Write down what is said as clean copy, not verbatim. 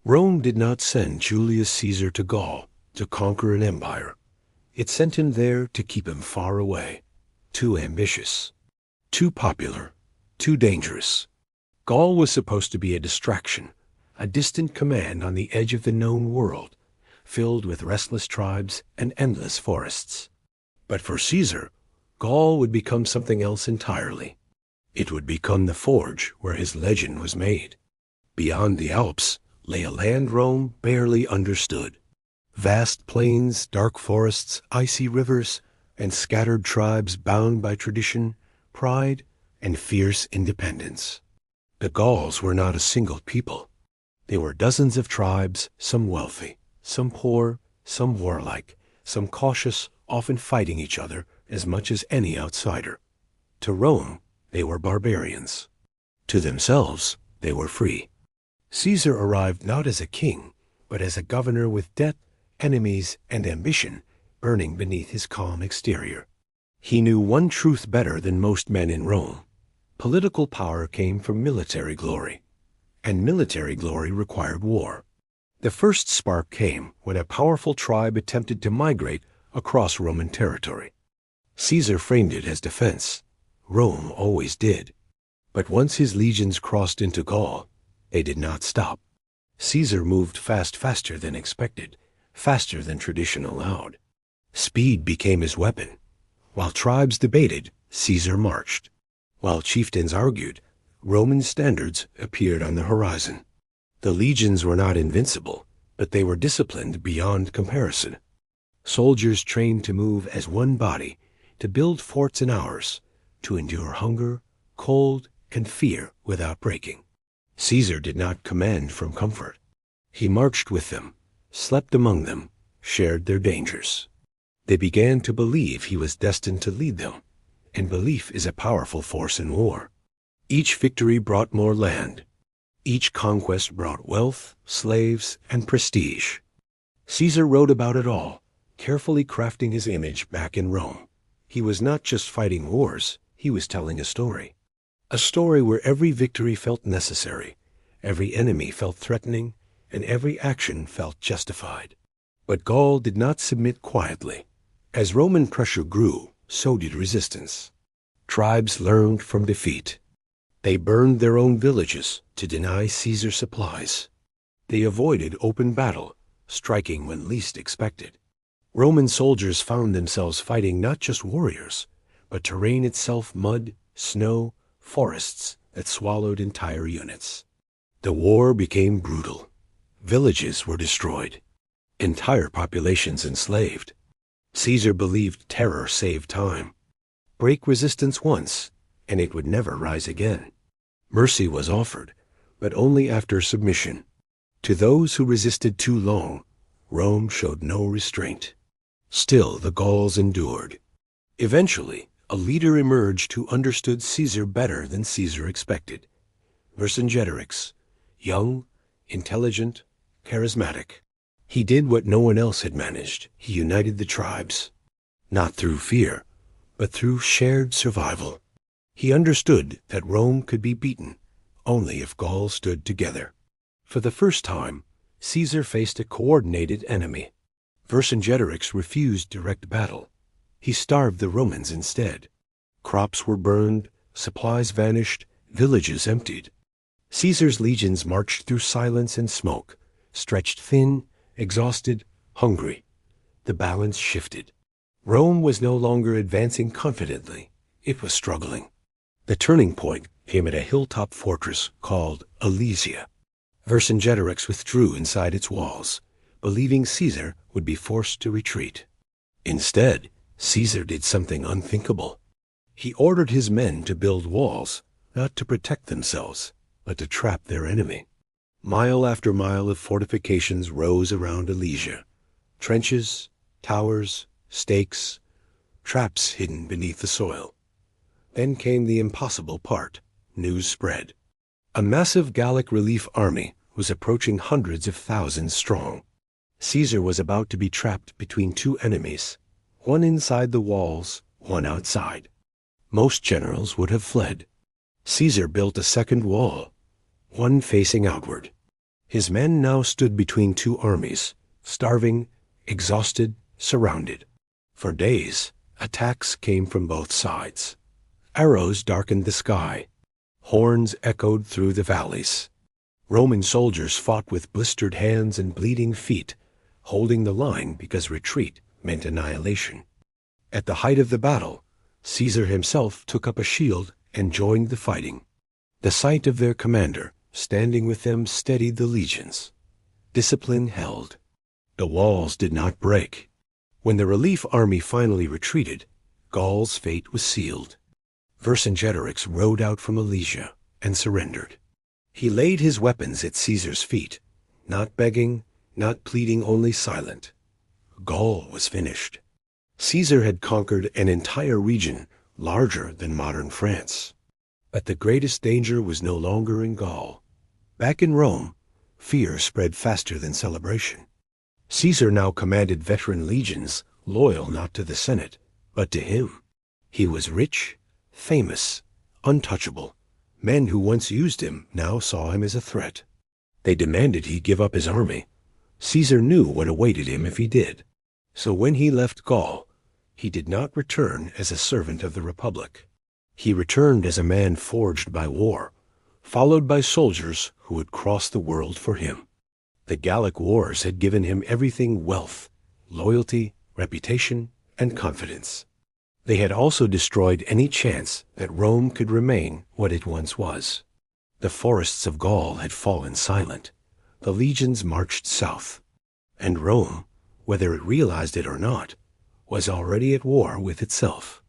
Rome did not send Julius Caesar to Gaul to conquer an empire. It sent him there to keep him far away. Too ambitious, too popular, too dangerous. Gaul was supposed to be a distraction, a distant command on the edge of the known world, filled with restless tribes and endless forests. But for Caesar, Gaul would become something else entirely. It would become the forge where his legend was made. Beyond the Alps lay a land Rome barely understood. Vast plains, dark forests, icy rivers, and scattered tribes bound by tradition, pride, and fierce independence. The Gauls were not a single people. They were dozens of tribes, some wealthy, some poor, some warlike, some cautious, often fighting each other as much as any outsider. To Rome, they were barbarians. To themselves, they were free. Caesar arrived not as a king, but as a governor with debt, enemies, and ambition burning beneath his calm exterior. He knew one truth better than most men in Rome. Political power came from military glory, and military glory required war. The first spark came when a powerful tribe attempted to migrate across Roman territory. Caesar framed it as defense. Rome always did. But once his legions crossed into Gaul, they did not stop. Caesar moved faster than expected, faster than tradition allowed. Speed became his weapon. While tribes debated, Caesar marched. While chieftains argued, Roman standards appeared on the horizon. The legions were not invincible, but they were disciplined beyond comparison. Soldiers trained to move as one body, to build forts in hours, to endure hunger, cold, and fear without breaking. Caesar did not command from comfort. He marched with them, slept among them, shared their dangers. They began to believe he was destined to lead them, and belief is a powerful force in war. Each victory brought more land. Each conquest brought wealth, slaves, and prestige. Caesar wrote about it all, carefully crafting his image back in Rome. He was not just fighting wars, he was telling a story. A story where every victory felt necessary, every enemy felt threatening, and every action felt justified. But Gaul did not submit quietly. As Roman pressure grew, so did resistance. Tribes learned from defeat. They burned their own villages to deny Caesar supplies. They avoided open battle, striking when least expected. Roman soldiers found themselves fighting not just warriors, but terrain itself, mud, snow, forests that swallowed entire units. The war became brutal. Villages were destroyed. Entire populations enslaved. Caesar believed terror saved time. Break resistance once, and it would never rise again. Mercy was offered, but only after submission. To those who resisted too long, Rome showed no restraint. Still, the Gauls endured. Eventually, a leader emerged who understood Caesar better than Caesar expected. Vercingetorix, young, intelligent, charismatic. He did what no one else had managed. He united the tribes, not through fear, but through shared survival. He understood that Rome could be beaten only if Gaul stood together. For the first time, Caesar faced a coordinated enemy. Vercingetorix refused direct battle. He starved the Romans instead. Crops were burned, supplies vanished, villages emptied. Caesar's legions marched through silence and smoke, stretched thin, exhausted, hungry. The balance shifted. Rome was no longer advancing confidently. It was struggling. The turning point came at a hilltop fortress called Alesia. Vercingetorix withdrew inside its walls, believing Caesar would be forced to retreat. Instead, Caesar did something unthinkable. He ordered his men to build walls, not to protect themselves, but to trap their enemy. Mile after mile of fortifications rose around Alesia. Trenches, towers, stakes, traps hidden beneath the soil. Then came the impossible part. News spread. A massive Gallic relief army was approaching hundreds of thousands strong. Caesar was about to be trapped between two enemies, one inside the walls, one outside. Most generals would have fled. Caesar built a second wall, one facing outward. His men now stood between two armies, starving, exhausted, surrounded. For days, attacks came from both sides. Arrows darkened the sky. Horns echoed through the valleys. Roman soldiers fought with blistered hands and bleeding feet, holding the line because retreat meant annihilation. At the height of the battle, Caesar himself took up a shield and joined the fighting. The sight of their commander standing with them steadied the legions. Discipline held. The walls did not break. When the relief army finally retreated, Gaul's fate was sealed. Vercingetorix rode out from Alesia and surrendered. He laid his weapons at Caesar's feet, not begging, not pleading, only silent. Gaul was finished. Caesar had conquered an entire region larger than modern France. But the greatest danger was no longer in Gaul. Back in Rome, fear spread faster than celebration. Caesar now commanded veteran legions, loyal not to the Senate, but to him. He was rich, famous, untouchable. Men who once used him now saw him as a threat. They demanded he give up his army. Caesar knew what awaited him if he did. So when he left Gaul, he did not return as a servant of the Republic. He returned as a man forged by war, followed by soldiers who would cross the world for him. The Gallic Wars had given him everything: wealth, loyalty, reputation, and confidence. They had also destroyed any chance that Rome could remain what it once was. The forests of Gaul had fallen silent. The legions marched south. And Rome, whether it realized it or not, was already at war with itself.